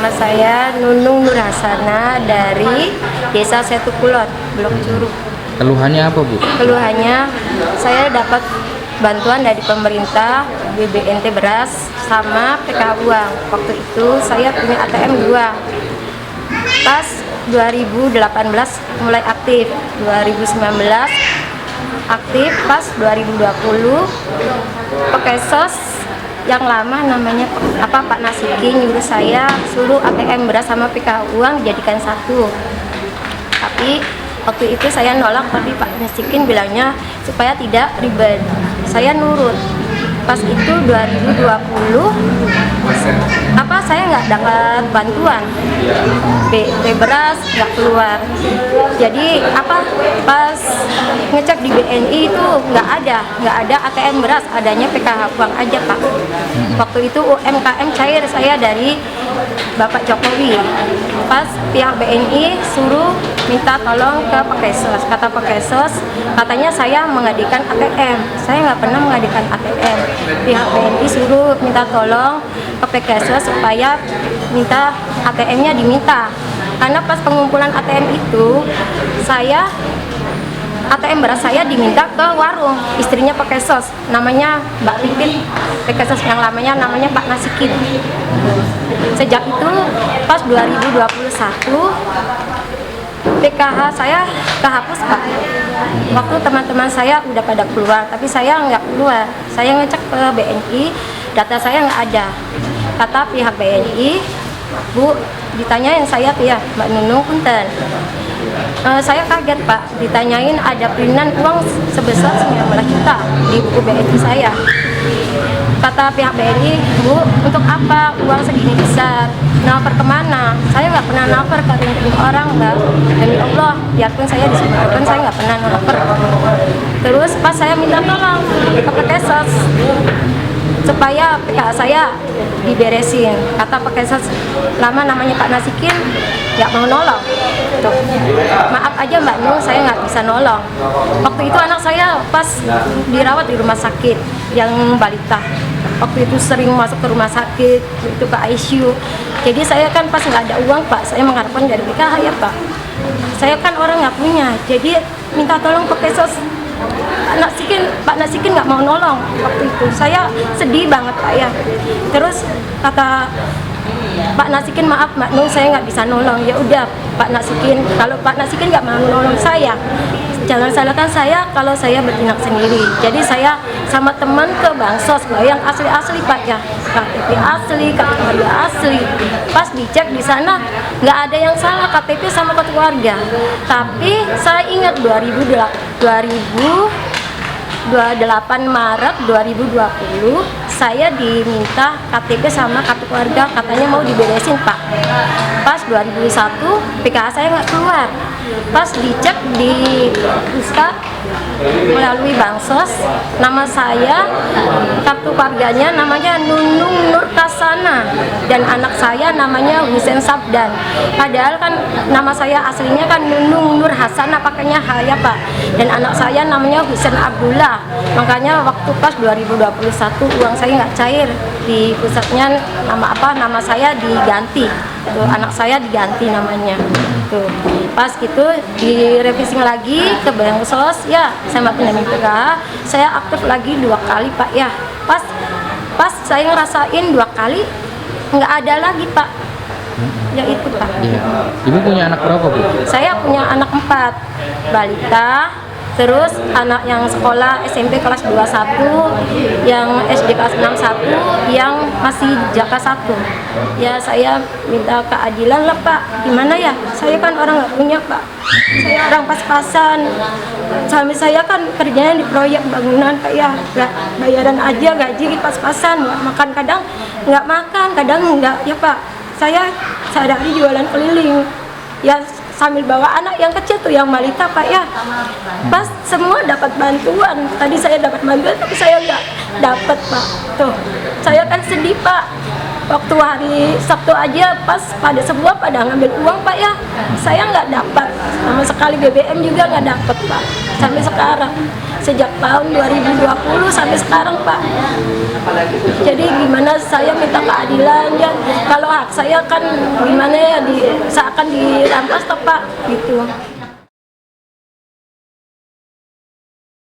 Nama saya Nunung Nur Hasana dari Desa Setukulon, Blok Curug. Keluhannya apa, Bu? Keluhannya saya dapat bantuan dari pemerintah, BBNT beras sama PKH uang. Waktu itu saya punya ATM 2. Pas 2018 mulai aktif, 2019 aktif, pas 2020 pakai sos yang lama namanya Pak Nasikin nyuruh saya suruh ATM beras sama PKH uang jadikan satu. Tapi waktu itu saya nolak, tapi Pak Nasikin bilangnya supaya tidak ribet. Saya nurut. Pas itu 2020 saya nggak dapat bantuan, beras nggak keluar. Jadi pas ngecek di BNI itu nggak ada ATM beras, adanya PKH uang aja, Pak. Waktu itu UMKM cair saya dari Bapak Jokowi. Pas pihak BNI suruh minta tolong ke Pakesos, kata Pakesos katanya saya mengadakan ATM. Saya nggak pernah mengadakan ATM. Pihak BNI suruh minta tolong ke Pakesos supaya minta ATM-nya diminta. Karena pas pengumpulan ATM itu ATM beras saya diminta ke warung istrinya Pakesos, namanya Mbak Pipit. Pakesos yang lamanya namanya Pak Nasikin. Sejak itu pas 2021 PKH saya kehapus, Pak. Waktu teman-teman saya udah pada keluar, tapi saya nggak keluar. Saya ngecek ke BNI, data saya nggak ada. Kata pihak BNI, Bu, ditanyain saya tuh ya, Mbak Nunung punten. Saya kaget, Pak, ditanyain ada printan uang sebesar 19 juta di buku BNI saya. Kata pihak BNI, Bu, untuk apa uang segini besar? Naper kemana? Saya nggak pernah naper ke rekening orang, Mbak. Demi Allah, biarpun saya disebutkan, saya nggak pernah naper. Terus pas saya minta tolong ke Pakesos supaya PKH saya diberesin, kata Pakesos lama namanya Pak Nasikin nggak mau nolong. Tuh. Maaf aja Mbak Nung, saya nggak bisa nolong. Waktu itu anak saya pas dirawat di rumah sakit yang balita. Waktu itu sering masuk ke rumah sakit, itu ke ICU. Jadi saya kan pas nggak ada uang, Pak, saya mengharapkan dari PKH ya, Pak. Saya kan orang nggak punya, jadi minta tolong Pakesos. Pak Nasikin nggak mau nolong waktu itu. Saya sedih banget, Pak ya. Terus kata Pak Nasikin, maaf Mbak Nung, saya nggak bisa nolong. Ya udah Pak Nasikin, kalau Pak Nasikin nggak mau nolong saya, jangan salahkan saya kalau saya bertindak sendiri. Jadi saya sama teman ke Bansos, yang asli-asli, Pak ya, KTP asli, kartu keluarga asli. Pas dicek di sana nggak ada yang salah, KTP sama kartu keluarga. Tapi saya ingat 28 Maret 2020 saya diminta KTP sama kartu keluarga, katanya mau diberesin, Pak. Pas 2001 PKH saya nggak keluar. Pas dicek di Puska melalui Bansos, nama saya, kartu keluarganya namanya Nunung Nur Hasana dan anak saya namanya Husein Sabdan. Padahal kan nama saya aslinya kan Nunung Nur Hasana, pakainya H ya, Pak. Dan anak saya namanya Husein Abdullah. Makanya waktu pas 2021 uang saya nggak cair di pusatnya, nama saya diganti. Tuh, anak saya diganti namanya. Tuh. Pas gitu direvisi lagi ke Bansos ya, sama pendamping PKH, saya aktif lagi 2 kali, Pak ya. Pas saya ngerasain 2 kali nggak ada lagi, Pak. Ya itu, Pak. Iya. Ibu punya anak berapa, Bu? Saya punya anak 4 balita. Terus anak yang sekolah SMP kelas 21, yang SD kelas 61, yang masih JAKA 1. Ya saya minta keadilan lah, Pak. Gimana ya? Saya kan orang nggak punya, Pak. Saya orang pas-pasan. Suami saya kan kerjanya di proyek bangunan, Pak ya. Bayaran aja gaji pas-pasan, nggak makan, kadang nggak makan, kadang nggak ya, Pak. Saya sehari jualan keliling. Ya sambil bawa anak yang kecil tuh yang balita, Pak ya. Pas semua dapat bantuan, tadi saya dapat bantuan tapi saya nggak dapat, Pak. Tuh saya kan sedih, Pak. Waktu hari Sabtu aja pas pada semua pada ngambil uang, Pak ya, saya nggak dapat sama sekali. BBM juga nggak dapat, Pak, sampai sekarang. sejak tahun 2020 sampai sekarang, Pak. Jadi gimana saya minta keadilan ya, kalau hak saya kan gimana ya seakan dirampas toh, Pak, gitu.